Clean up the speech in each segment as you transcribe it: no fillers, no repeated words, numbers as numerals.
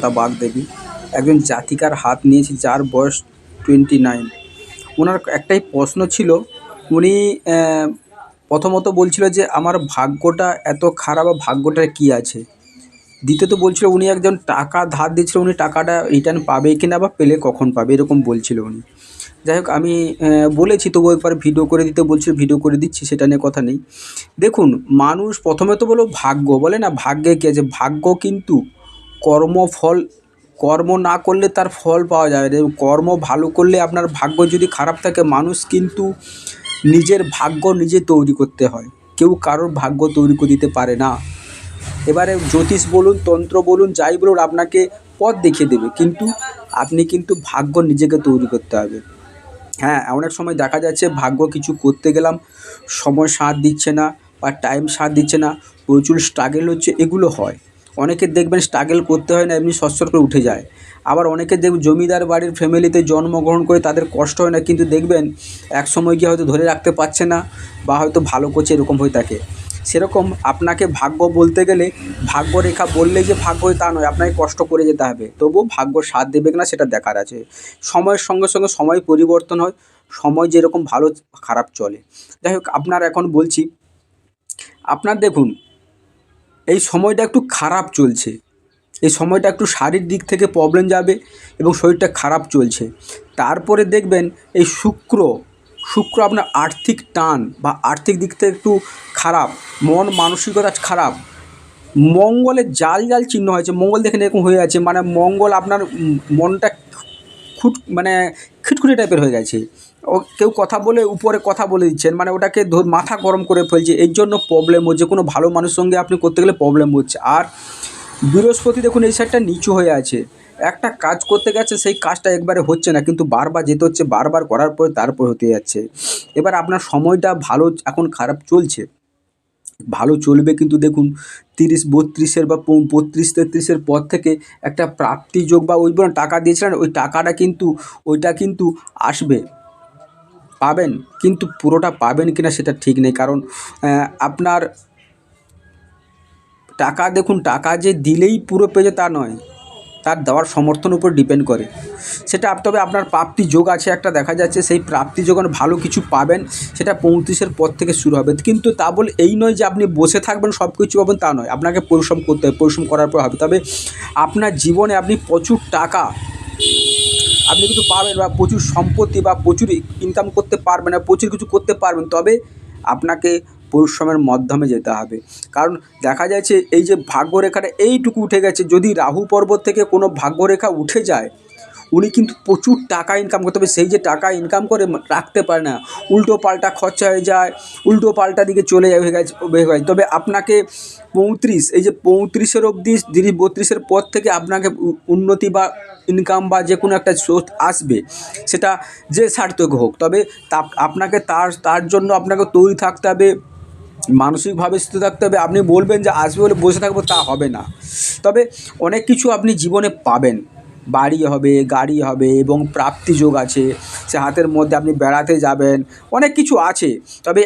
তা বাগদেবী একজন জাতিকার হাত নিয়েছি যার বয়স 29। ওনার একটাই প্রশ্ন ছিল, উনি প্রথমত বলছিল যে আমার ভাগ্যটা এত খারাপ বা ভাগ্যটার কী আছে। দ্বিতীয়ত বলছিল উনি একজন টাকা ধার দিচ্ছিল, উনি টাকাটা রিটার্ন পাবে কি না বা পেলে কখন পাবে, এরকম বলছিল উনি। যাই হোক, আমি বলেছি তবু একবার ভিডিও করে দিতে বলছিল, ভিডিও করে দিচ্ছি, সেটা নিয়ে কথা নেই। দেখুন, মানুষ প্রথমে তো বলো ভাগ্য বলে না, ভাগ্যে কী আছে, ভাগ্য কিন্তু কর্মফল, কর্ম না করলে তার ফল পাওয়া যাবে না। কর্ম ভালো করলে আপনার ভাগ্য যদি খারাপ থাকে, মানুষ কিন্তু নিজের ভাগ্য নিজে তৈরি করতে হয়, কেউ কারোর ভাগ্য তৈরি করে দিতে পারে না। এবারে জ্যোতিষ বলুন, তন্ত্র বলুন, যাই বলুন, আপনাকে পথ দেখিয়ে দেবে, কিন্তু আপনি কিন্তু ভাগ্য নিজেকে তৈরি করতে হবে। হ্যাঁ, অনেক সময় দেখা যাচ্ছে ভাগ্য কিছু করতে গেলাম, সময় সাথ দিচ্ছে না বা টাইম সাথ দিচ্ছে না, প্রচুর স্ট্রাগল হচ্ছে, এগুলো হয়। অনেকে দেখবেন স্ট্রাগল করতে হয় না, এমনি সচ্ছল করে উঠে যায়। আবার অনেকে দেখবেন জমিদার বাড়ির ফ্যামিলিতে জন্মগ্রহণ করে তাদের কষ্ট হয় না, কিন্তু দেখবেন এক সময় গিয়ে হয়তো ধরে রাখতে পারছে না বা হয়তো ভালো করছে, এরকম হয়ে থাকে। সেরকম আপনাকে ভাগ্য বলতে গেলে, ভাগ্যরেখা বললেই যে ভাগ্য হয় তা নয়, আপনাকে কষ্ট করে যেতে হবে, তবুও ভাগ্য সাথ দেবে কিনা সেটা দেখার আছে। সময়ের সঙ্গে সঙ্গে সময় পরিবর্তন হয়, সময় যেরকম ভালো খারাপ চলে। যাই হোক, আপনার এখন বলছি, আপনার দেখুন এই সময়টা একটু খারাপ চলছে, এই সময়টা একটু শারীরিক দিক থেকে প্রবলেম যাবে এবং শরীরটা খারাপ চলছে। তারপরে দেখবেন এই শুক্র আপনার আর্থিক টান বা আর্থিক দিক থেকে একটু খারাপ, মন মানসিকতা খারাপ। মঙ্গলের জাল জাল চিহ্ন হয়েছে, মঙ্গল দেখেন এরকম হয়ে আছে, মানে মঙ্গল আপনার মনটা মানে খিটখুটে টাইপের হয়ে গেছে। ও কেউ কথা বলে উপরে কথা বলে দিচ্ছেন, মানে ওটাকে মাথা গরম করে ফেলছে, এর জন্য প্রবলেম হচ্ছে। কোনো ভালো মানুষের সঙ্গে আপনি করতে গেলে প্রবলেম হচ্ছে। আর বৃহস্পতি দেখুন এই সাইডটা নিচু হয়ে আছে, একটা কাজ করতে গেছে সেই কাজটা একবারে হচ্ছে না, কিন্তু বারবার যেতে হচ্ছে, বারবার করার পরে তারপর হতে যাচ্ছে। এবার আপনার সময়টা ভালো এখন খারাপ চলছে, ভালো চলবে, কিন্তু দেখুন 30-32-এর বা 32-33-এর পর থেকে একটা প্রাপ্তি যোগ বা ওই টাকা দিয়েছিলেন, ওই টাকাটা কিন্তু ওইটা কিন্তু আসবে, পাবেন, কিন্তু পুরোটা পাবেন কিনা সেটা ঠিক নেই। কারণ আপনার টাকা দেখুন, টাকা যে দিলেই পুরো পেয়ে তা নয়, তার দেওয়ার সমর্থনের উপর ডিপেন্ড করে সেটা। তবে আপনার প্রাপ্তি যোগ আছে একটা, দেখা যাচ্ছে সেই প্রাপ্তি যখন ভালো কিছু পাবেন সেটা 35-এর পর থেকে শুরু হবে। কিন্তু তা বলে এই নয় যে আপনি বসে থাকবেন সব কিছু পাবেন, তা নয়, আপনাকে পরিশ্রম করতে হবে, পরিশ্রম করার পর হবে। তবে আপনার জীবনে আপনি প্রচুর টাকা আপনি কিছু পাবেন বা প্রচুর সম্পত্তি বা প্রচুর ইনকাম করতে পারবেন না, প্রচুর কিছু করতে পারবেন, তবে আপনাকে পরিশ্রমের মাধ্যমে যেতে হবে। কারণ দেখা যাচ্ছে এই যে ভাগ্যরেখাটা এইটুকু উঠে গেছে, যদি রাহু পর্বত থেকে কোনো ভাগ্যরেখা উঠে যায়, উনি কিন্তু প্রচুর টাকা ইনকাম করতে হবে, সেই যে টাকা ইনকাম করে রাখতে পারে না, উল্টো পাল্টা খরচা হয়ে যায়, উল্টো পাল্টা দিকে চলে হয়ে গেছে। তবে আপনাকে 35, এই যে 35-এর অবধি, 32-এর পর থেকে আপনাকে উন্নতি বা ইনকাম বা যে কোনো একটা সোর্স আসবে, সেটা যে সার্থক হোক। তবে আপনাকে তার জন্য আপনাকে তৈরি থাকতে হবে, মানসিকভাবে স্থিত থাকতে হবে। আপনি বলবেন যে আসবে বলে বসে থাকবো, তা হবে না। তবে অনেক কিছু আপনি জীবনে পাবেন, বাড়ি হবে, গাড়ি হবে এবং প্রাপ্তি যোগ আছে, সে হাতের মধ্যে আপনি বেড়াতে যাবেন, অনেক কিছু আছে। তবে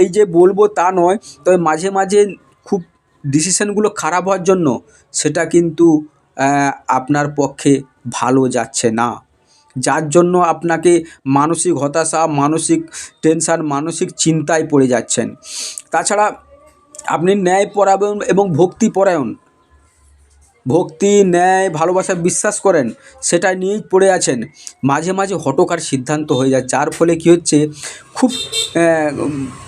এই যে বলবো তা নয়, তবে মাঝে মাঝে খুব ডিসিশানগুলো খারাপ হওয়ার জন্য সেটা কিন্তু আপনার পক্ষে ভালো যাচ্ছে না, যার জন্য আপনাকে মানসিক হতাশা, মানসিক টেনশান, মানসিক চিন্তায় পড়ে যাচ্ছেন। তাছাড়া আপনি ন্যায়পরায়ণ এবং ভক্তিপরায়ণ, ভক্তি, ন্যায়, ভালোবাসা, বিশ্বাস করেন, সেটা নিয়েই পড়ে আছেন। মাঝে মাঝে হঠকার সিদ্ধান্ত হয়ে যায়, যার ফলে কী হচ্ছে, খুব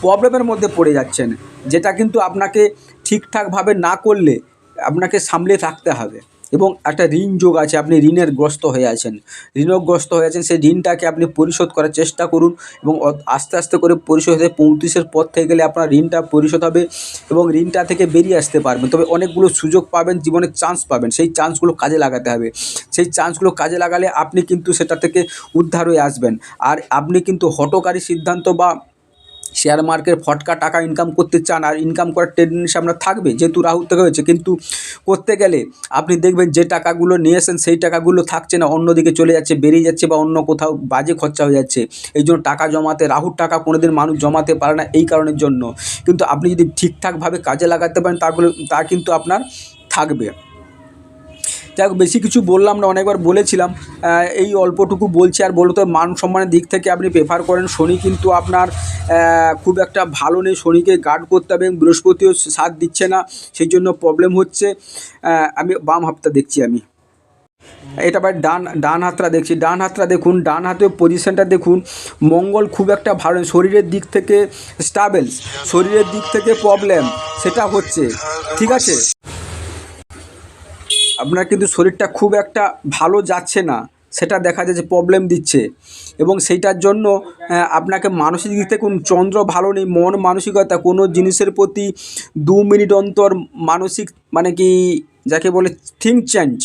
প্রবলেমের মধ্যে পড়ে যাচ্ছেন, যেটা কিন্তু আপনাকে ঠিকঠাকভাবে না করলে আপনাকে সামলে রাখতে হবে। এবং একটা ঋণ যোগ আছে, আপনি ঋণের গ্রস্ত হয়ে আছেন, ঋণগ্রস্ত হয়ে আছেন, সেই ঋণটাকে আপনি পরিশোধ করার চেষ্টা করুন এবং আস্তে আস্তে করে পরিশোধ হয়ে 35-এর পর থেকে গেলে আপনার ঋণটা পরিশোধ হবে এবং ঋণটা থেকে বেরিয়ে আসতে পারবেন। তবে অনেকগুলো সুযোগ পাবেন, জীবনে চান্স পাবেন, সেই চান্সগুলো কাজে লাগাতে হবে। সেই চান্সগুলো কাজে লাগালে আপনি কিন্তু সেটা থেকে উদ্ধার হয়ে আসবেন। আর আপনি কিন্তু হঠকারী সিদ্ধান্ত বা শেয়ার মার্কেট ফটকা টাকা ইনকাম করতে চান, আর ইনকাম করার টেন্ডেন্সি আপনার থাকবে, যেহেতু রাহু থেকে হয়েছে, কিন্তু করতে গেলে আপনি দেখবেন যে টাকাগুলো নিয়ে এসেন সেই টাকাগুলো থাকছে না, অন্যদিকে চলে যাচ্ছে, বেরিয়ে যাচ্ছে বা অন্য কোথাও বাজে খরচা হয়ে যাচ্ছে। এই জন্য টাকা জমাতে, রাহুর টাকা কোনোদিন মানুষ জমাতে পারে না এই কারণের জন্য। কিন্তু আপনি যদি ঠিকঠাকভাবে কাজে লাগাতে পারেন, তা কিন্তু আপনার থাকবে। যাই হোক, বেশি কিছু বললাম না, অনেকবার বলেছিলাম, এই অল্পটুকু বলছি। আর বলতো মান সম্মানের দিক থেকে আপনি প্রেফার করেন, শনি কিন্তু আপনার খুব একটা ভালো নেই, শনিকে গার্ড করতে হবে, এবং বৃহস্পতিও সাথ দিচ্ছে না, সেই জন্য প্রবলেম হচ্ছে। আমি বাম হাতটা দেখছি, আমি এটা ভাই ডান হাতটা দেখছি। ডান হাতটা দেখুন, ডান হাতের পজিশনটা দেখুন, মঙ্গল খুব একটা ভালো নেই, শরীরের দিক থেকে স্টাবেল, শরীরের দিক থেকে প্রবলেম সেটা হচ্ছে, ঠিক আছে। আপনার কিন্তু শরীরটা খুব একটা ভালো যাচ্ছে না, সেটা দেখা যাচ্ছে প্রবলেম দিচ্ছে, এবং সেইটার জন্য আপনাকে মানসিক দিক থেকে চন্দ্র ভালো নেই, মন মানসিকতা কোনো জিনিসের প্রতি 2 মিনিট অন্তর মানসিক মানে কি যাকে বলে থিঙ্ক চেঞ্জ,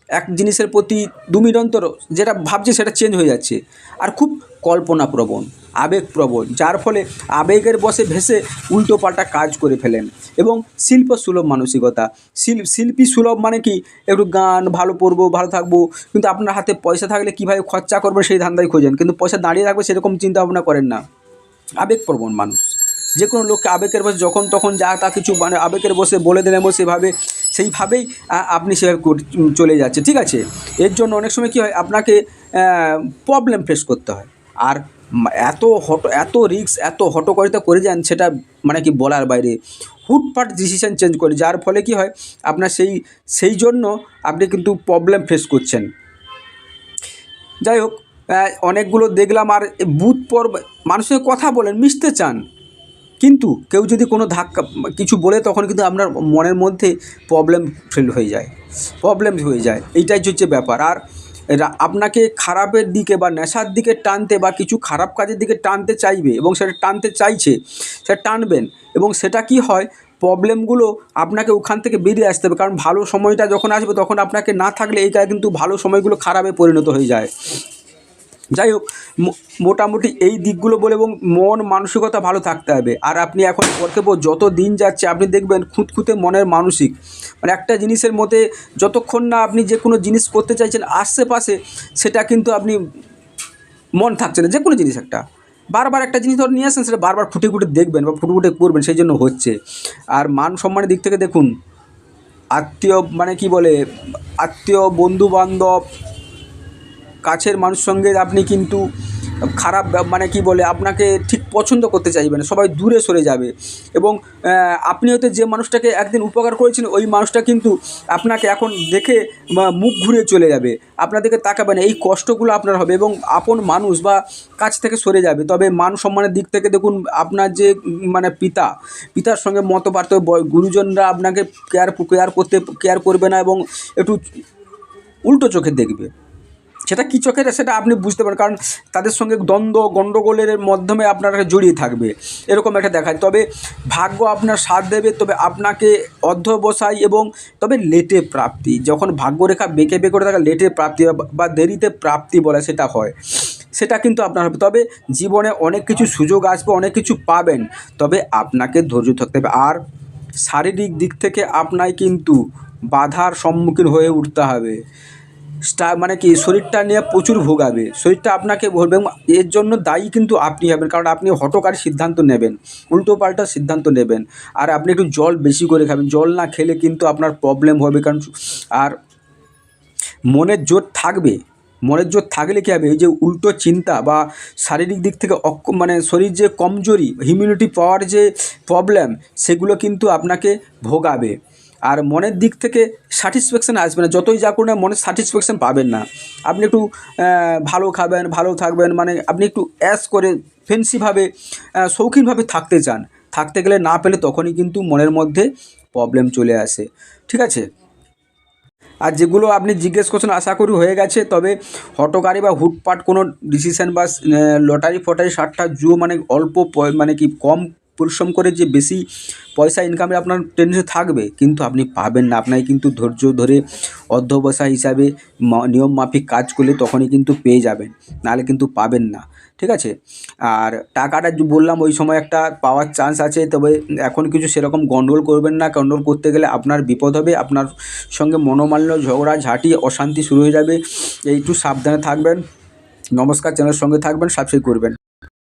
এক জিনিসের প্রতি 2 মিনিট অন্তর যেটা ভাবছে সেটা চেঞ্জ হয়ে যাচ্ছে, আর খুব কল্পনাপ্রবণ, আবেগপ্রবণ, যার ফলে আবেগের বশে ভেসে উল্টোপাল্টা কাজ করে ফেলেন, এবং শিল্প সুলভ মানসিকতা, শিল্পী সুলভ মানে কি একটু গান ভালো পড়বো, ভালো থাকবো, কিন্তু আপনার হাতে পয়সা থাকলে কীভাবে খরচা করবেন সেই ধান্দায় খোঁজেন, কিন্তু পয়সা দাঁড়িয়ে থাকবে সেরকম চিন্তা ভাবনা করেন না। আবেগপ্রবণ মানুষ, যে কোনো লোককে আবেগের বসে যখন তখন যা তা কিছু মানে আবেগের বসে বলে দেন, এবং সেইভাবেই আপনি সেভাবে চলে যাচ্ছে, ঠিক আছে। এর জন্য অনেক সময় কী হয়, আপনাকে প্রবলেম ফেস করতে হয়, আর এত রিস্ক, এত হটকারিতা করে যান, সেটা মানে কি বলার বাইরে, হুটপাট ডিসিশান চেঞ্জ করে, যার ফলে কি হয় আপনার সেই জন্য আপনি কিন্তু প্রবলেম ফেস করছেন। যাই হোক, অনেকগুলো দেখলাম, আর বুথ পর্ব মানুষের কথা বলেন, মিশতে চান, কিন্তু কেউ যদি কোনো ধাক্কা কিছু বলে, তখন কিন্তু আপনার মনের মধ্যে প্রবলেম হয়ে যায়, এইটাই হচ্ছে ব্যাপার। আর আপনাকে খারাপের দিকে বা নেশার দিকে টানতে, বা কিছু খারাপ কাজের দিকে টানতে চাইবে, এবং সেটা টানতে চাইছে, সেটা টানবেন, এবং সেটা কি হয়, প্রবলেমগুলো আপনাকে ওখান থেকে বেরিয়ে আসতে হবে, কারণ ভালো সময়টা যখন আসবে, তখন আপনাকে না থাকলে এইটা কিন্তু ভালো সময়গুলো খারাপে পরিণত হয়ে যায়। যাই হোক, মোটামুটি এই দিকগুলো বলে, এবং মন মানসিকতা ভালো থাকতে হবে। আর আপনি এখন কর্তব্য যত দিন যাচ্ছে, আপনি দেখবেন খুঁতখুঁতে মনের মানসিক, মানে একটা জিনিসের মধ্যে যতক্ষণ না আপনি যে কোনো জিনিস করতে চাইছেন আশেপাশে, সেটা কিন্তু আপনি মন থাকছে না, যে কোনো জিনিস একটা বারবার একটা জিনিস ধরে নিয়ে আসেন, সেটা বারবার খুঁটে দেখবেন বা খুঁটে করবেন, সেই জন্য হচ্ছে। আর মান সম্মানের দিক থেকে দেখুন, আত্মীয় মানে কি বলে, আত্মীয় বন্ধুবান্ধব কাছের মানুষের সঙ্গে আপনি কিন্তু খারাপ মানে কি বলে, আপনাকে ঠিক পছন্দ করতে চাইবেন, সবাই দূরে সরে যাবে, এবং আপনি হয়তো যে মানুষটাকে একদিন উপকার করেছেন, ওই মানুষটা কিন্তু আপনাকে এখন দেখে মুখ ঘুরে চলে যাবে, আপনাদেরকে তাকাবে না, এই কষ্টগুলো আপনার হবে, এবং আপন মানুষ বা কাছ থেকে সরে যাবে। তবে মান সম্মানের দিক থেকে দেখুন, আপনার যে মানে পিতার সঙ্গে মত পার্থক্য, গুরুজনরা আপনাকে কেয়ার করবে না, এবং একটু উল্টো চোখে দেখবে, সেটা কী চোখের সেটা আপনি বুঝতে পারেন, কারণ তাদের সঙ্গে গণ্ডগোলের মাধ্যমে আপনারা জড়িয়ে থাকবে, এরকম একটা দেখায়। তবে ভাগ্য আপনার সাথ দেবে, তবে আপনাকে অধ্যবসায় এবং তবে লেটে প্রাপ্তি, যখন ভাগ্যরেখা বেঁকে করে থাকা লেটে প্রাপ্তি বা দেরিতে প্রাপ্তি বলে সেটা হয়, সেটা কিন্তু আপনার হবে। তবে জীবনে অনেক কিছু সুযোগ আসবে, অনেক কিছু পাবেন, তবে আপনাকে ধৈর্য থাকতে হবে। আর শারীরিক দিক থেকে আপনাকে কিন্তু বাধার সম্মুখীন হয়ে উঠতে হবে, মানে কি শরীরটা নিয়ে প্রচুর ভোগাবে, শরীরটা আপনাকে বলবে, এবং এর জন্য দায়ী কিন্তু আপনি হবেন, কারণ আপনি হঠকারী সিদ্ধান্ত নেবেন, উল্টোপাল্টা সিদ্ধান্ত নেবেন। আর আপনি একটু জল বেশি করে খাবেন, জল না খেলে কিন্তু আপনার প্রবলেম হবে, কারণ আর মনের জোর থাকলে কী হবে, এই যে উল্টো চিন্তা বা শারীরিক দিক থেকে মানে শরীর যে কমজোরি, ইমিউনিটি পাওয়ার যে প্রবলেম, সেগুলো কিন্তু আপনাকে ভোগাবে। আর মনের দিক থেকে স্যাটিসফ্যাকশান আসবে না, যতই যা করুন না, মনের স্যাটিসফ্যাকশান পাবেন না। আপনি একটু ভালো খাবেন, ভালো থাকবেন, মানে আপনি একটু করে ফেন্সিভাবে শৌখিনভাবে থাকতে চান, থাকতে গেলে না পেলে তখনই কিন্তু মনের মধ্যে প্রবলেম চলে আসে, ঠিক আছে। আর যেগুলো আপনি জিজ্ঞেস করছেন আশা করি হয়ে গেছে। তবে হঠকারী বা হুটপাট কোনো ডিসিশান বা লটারি ফটারি সাট্টা জুয়ো মানে অল্প মানে কি কম পরিশ্রম করে যে বেশি পয়সা ইনকামে আপনার টেন্ডেন্সি থাকবে, কিন্তু আপনি পাবেন না। আপনাকে কিন্তু ধৈর্য ধরে অধ্যবসায় হিসাবে নিয়ম মাফিক কাজ করলে তখনই কিন্তু পেয়ে যাবেন, নাহলে কিন্তু পাবেন না, ঠিক আছে। আর টাকাটা বললাম ওই সময় একটা পাওয়ার চান্স আছে, তবে এখন কিছু সেরকম গন্ডগোল করবেন না, গন্ডগোল করতে গেলে আপনার বিপদ হবে, আপনার সঙ্গে মনোমালিন্য, ঝগড়া ঝাঁটি, অশান্তি শুরু হয়ে যাবে, একটু সাবধানে থাকবেন। নমস্কার, চ্যানেলের সঙ্গে থাকবেন, সাবস্ক্রাইব করবেন।